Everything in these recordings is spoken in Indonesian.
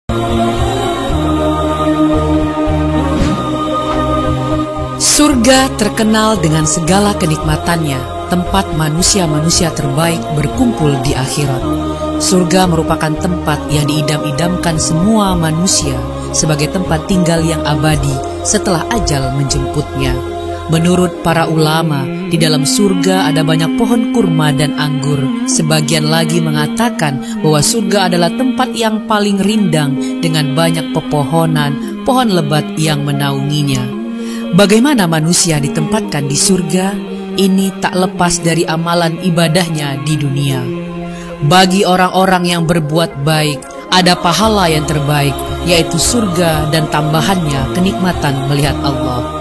Surga terkenal dengan segala kenikmatannya, tempat manusia-manusia terbaik berkumpul di akhirat. Surga merupakan tempat yang diidam-idamkan semua manusia sebagai tempat tinggal yang abadi setelah ajal menjemputnya. Menurut para ulama, di dalam surga ada banyak pohon kurma dan anggur. Sebagian lagi mengatakan bahwa surga adalah tempat yang paling rindang dengan banyak pepohonan, pohon lebat yang menaunginya. Bagaimana manusia ditempatkan di surga? Ini tak lepas dari amalan ibadahnya di dunia. Bagi orang-orang yang berbuat baik, ada pahala yang terbaik, yaitu surga dan tambahannya kenikmatan melihat Allah.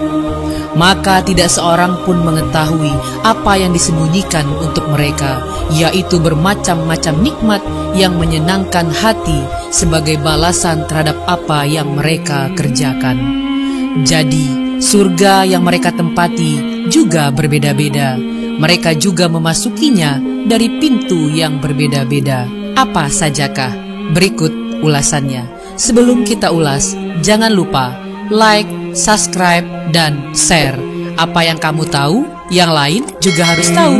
Maka tidak seorang pun mengetahui apa yang disembunyikan untuk mereka, yaitu bermacam-macam nikmat yang menyenangkan hati sebagai balasan terhadap apa yang mereka kerjakan. Jadi, surga yang mereka tempati juga berbeda-beda. Mereka juga memasukinya dari pintu yang berbeda-beda. Apa sajakah? Berikut ulasannya. Sebelum kita ulas, jangan lupa like, subscribe, dan share. Apa yang kamu tahu, yang lain juga harus tahu.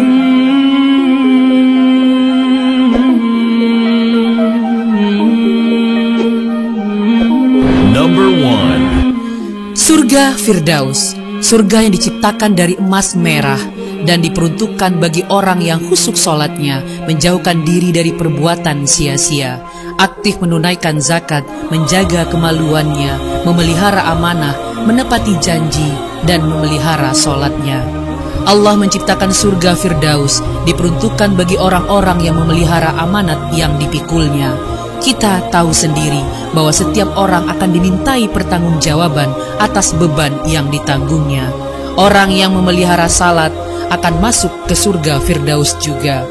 Number 1. Surga Firdaus, surga yang diciptakan dari emas merah dan diperuntukkan bagi orang yang khusyuk sholatnya, menjauhkan diri dari perbuatan sia-sia, aktif menunaikan zakat, menjaga kemaluannya, memelihara amanah, menepati janji, dan memelihara sholatnya. Allah menciptakan surga Firdaus diperuntukkan bagi orang-orang yang memelihara amanat yang dipikulnya. Kita tahu sendiri bahwa setiap orang akan dimintai pertanggungjawaban atas beban yang ditanggungnya. Orang yang memelihara salat akan masuk ke surga Firdaus juga.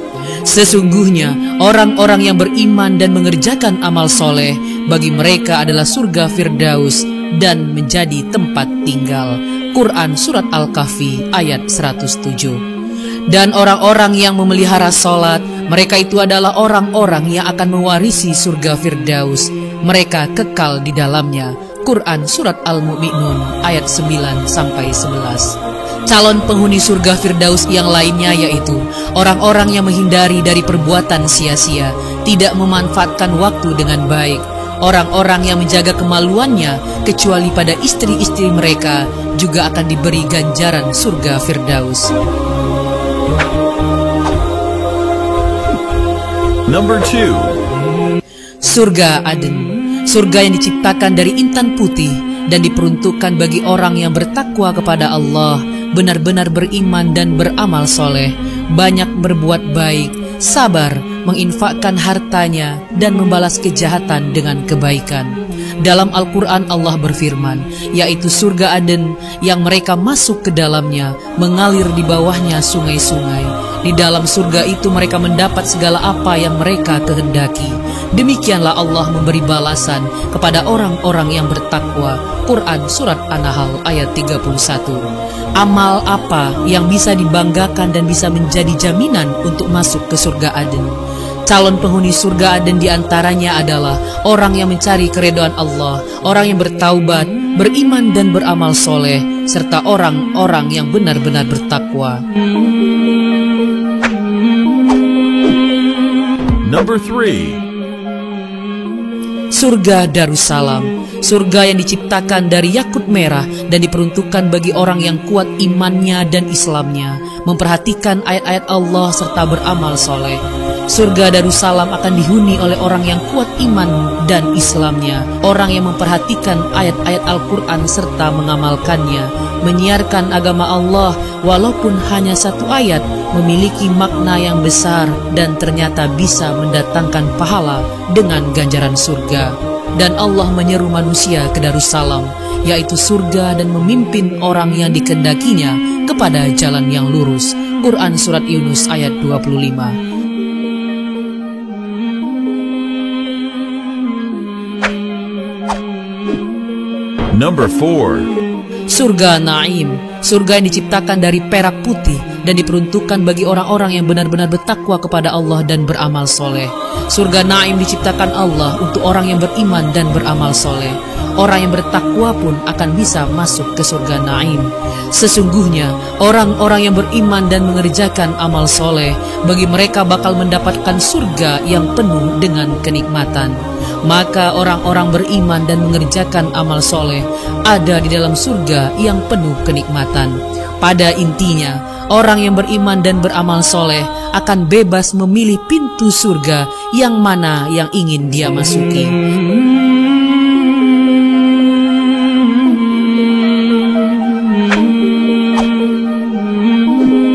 Sesungguhnya orang-orang yang beriman dan mengerjakan amal soleh, bagi mereka adalah surga Firdaus dan menjadi tempat tinggal. Quran Surat Al-Kahfi ayat 107. Dan orang-orang yang memelihara sholat, mereka itu adalah orang-orang yang akan mewarisi surga Firdaus. Mereka kekal di dalamnya. Quran Surat Al-Mu'minun ayat 9-11. Calon penghuni surga Firdaus yang lainnya yaitu orang-orang yang menghindari dari perbuatan sia-sia, tidak memanfaatkan waktu dengan baik, orang-orang yang menjaga kemaluannya kecuali pada istri-istri mereka juga akan diberi ganjaran surga Firdaus. Number 2. Surga Aden, surga yang diciptakan dari intan putih dan diperuntukkan bagi orang yang bertakwa kepada Allah, benar-benar beriman dan beramal soleh, banyak berbuat baik, sabar, menginfakkan hartanya, dan membalas kejahatan dengan kebaikan. Dalam Al-Quran Allah berfirman, yaitu surga Aden yang mereka masuk ke dalamnya, mengalir di bawahnya sungai-sungai. Di dalam surga itu mereka mendapat segala apa yang mereka kehendaki. Demikianlah Allah memberi balasan kepada orang-orang yang bertakwa. Quran Surat An-Nahl ayat 31. Amal apa yang bisa dibanggakan dan bisa menjadi jaminan untuk masuk ke surga Aden? Calon penghuni surga Aden diantaranya adalah orang yang mencari keridhaan Allah, orang yang bertaubat, beriman dan beramal soleh, serta orang-orang yang benar-benar bertakwa. Number 3. Surga Darussalam, surga yang diciptakan dari yakut merah dan diperuntukkan bagi orang yang kuat imannya dan Islamnya, memperhatikan ayat-ayat Allah serta beramal soleh. Surga Darussalam akan dihuni oleh orang yang kuat iman dan Islamnya, orang yang memperhatikan ayat-ayat Al-Quran serta mengamalkannya, menyiarkan agama Allah walaupun hanya satu ayat, memiliki makna yang besar dan ternyata bisa mendatangkan pahala dengan ganjaran surga. Dan Allah menyeru manusia ke Darussalam, yaitu surga, dan memimpin orang yang dikehendakinya kepada jalan yang lurus. Quran Surat Yunus ayat 25. Number 4. Surga Naim, surga yang diciptakan dari perak putih dan diperuntukkan bagi orang-orang yang benar-benar bertakwa kepada Allah dan beramal soleh. Surga Naim diciptakan Allah untuk orang yang beriman dan beramal soleh. Orang yang bertakwa pun akan bisa masuk ke surga Naim. Sesungguhnya orang-orang yang beriman dan mengerjakan amal soleh, bagi mereka bakal mendapatkan surga yang penuh dengan kenikmatan. Maka orang-orang beriman dan mengerjakan amal soleh ada di dalam surga yang penuh kenikmatan. Pada intinya, orang yang beriman dan beramal soleh akan bebas memilih pintu surga yang mana yang ingin dia masuki.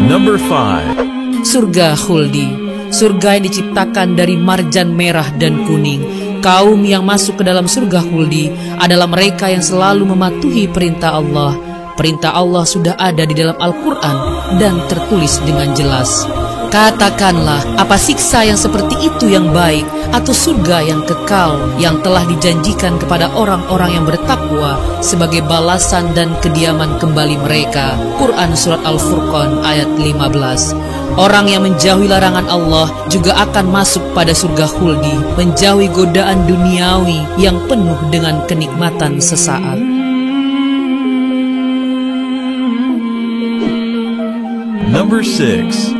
Number 5. Surga Khuldi, surga yang diciptakan dari marjan merah dan kuning. Kaum yang masuk ke dalam surga Khuldi adalah mereka yang selalu mematuhi perintah Allah. Perintah Allah sudah ada di dalam Al-Quran dan tertulis dengan jelas. Katakanlah, apa siksa yang seperti itu yang baik, atau surga yang kekal yang telah dijanjikan kepada orang-orang yang bertakwa sebagai balasan dan kediaman kembali mereka. Quran Surat Al-Furqan ayat 15. Orang yang menjauhi larangan Allah juga akan masuk pada surga Khuldi, menjauhi godaan duniawi yang penuh dengan kenikmatan sesaat. Number 6.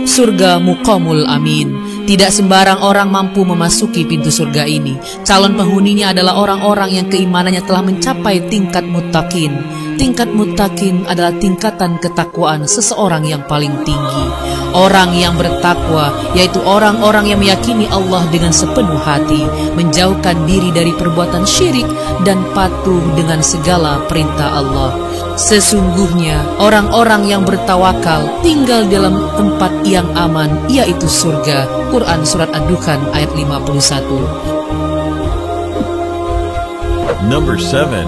Surga Muqamul Amin. Tidak sembarang orang mampu memasuki pintu surga ini. Calon penghuninya adalah orang-orang yang keimanannya telah mencapai tingkat muttaqin. Tingkat muttaqin adalah tingkatan ketakwaan seseorang yang paling tinggi. Orang yang bertakwa, yaitu orang-orang yang meyakini Allah dengan sepenuh hati, menjauhkan diri dari perbuatan syirik dan patuh dengan segala perintah Allah. Sesungguhnya orang-orang yang bertawakal tinggal dalam tempat yang aman, yaitu surga. Quran Surat Ad-Dukhan ayat 51. Number 7.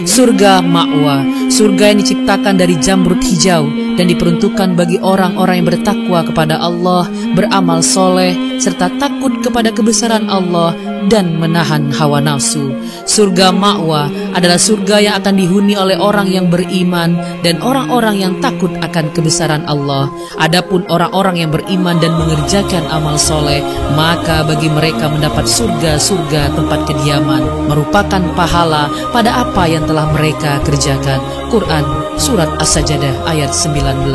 Surga Ma'wa, surga yang diciptakan dari jamrud hijau dan diperuntukkan bagi orang-orang yang bertakwa kepada Allah, beramal soleh, serta takut kepada kebesaran Allah dan menahan hawa nafsu. Surga Ma'wa adalah surga yang akan dihuni oleh orang yang beriman dan orang-orang yang takut akan kebesaran Allah. Adapun orang-orang yang beriman dan mengerjakan amal soleh, maka bagi mereka mendapat surga-surga tempat kediaman, merupakan pahala pada apa yang telah mereka kerjakan. Quran Surat As-Sajdah ayat 19.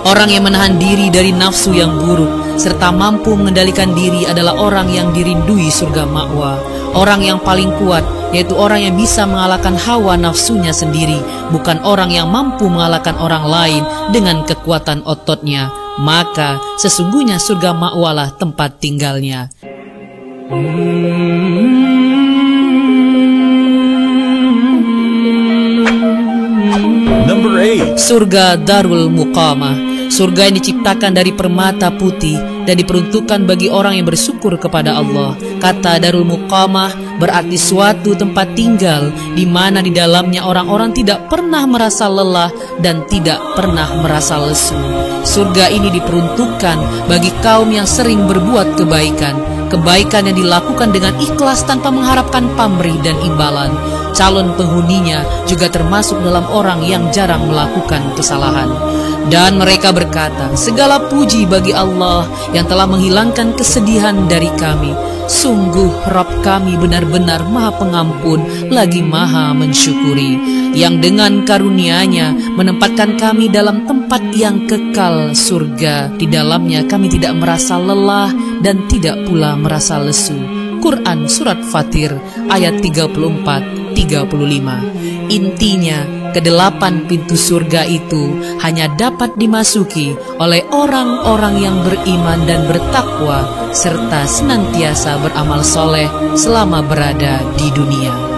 Orang yang menahan diri dari nafsu yang buruk serta mampu mengendalikan diri adalah orang yang dirindui surga Ma'wa. Orang yang paling kuat yaitu orang yang bisa mengalahkan hawa nafsunya sendiri, bukan orang yang mampu mengalahkan orang lain dengan kekuatan ototnya. Maka sesungguhnya surga Ma'wa lah tempat tinggalnya. Number 8. Surga Darul Muqamah, surga yang diciptakan dari permata putih dan diperuntukkan bagi orang yang bersyukur kepada Allah. Kata Darul Muqamah berarti suatu tempat tinggal di mana di dalamnya orang-orang tidak pernah merasa lelah dan tidak pernah merasa lesu. Surga ini diperuntukkan bagi kaum yang sering berbuat kebaikan yang dilakukan dengan ikhlas tanpa mengharapkan pamrih dan imbalan. Calon penghuninya juga termasuk dalam orang yang jarang melakukan kesalahan. Dan mereka berkata, segala puji bagi Allah yang telah menghilangkan kesedihan dari kami. Sungguh Rabb kami benar-benar Maha Pengampun lagi Maha Mensyukuri, yang dengan karunia-Nya menempatkan kami dalam tempat yang kekal surga. Di dalamnya kami tidak merasa lelah dan tidak pula merasa lesu. Quran Surat Fatir ayat 34-35. Intinya, kedelapan pintu surga itu hanya dapat dimasuki oleh orang-orang yang beriman dan bertakwa serta senantiasa beramal soleh selama berada di dunia.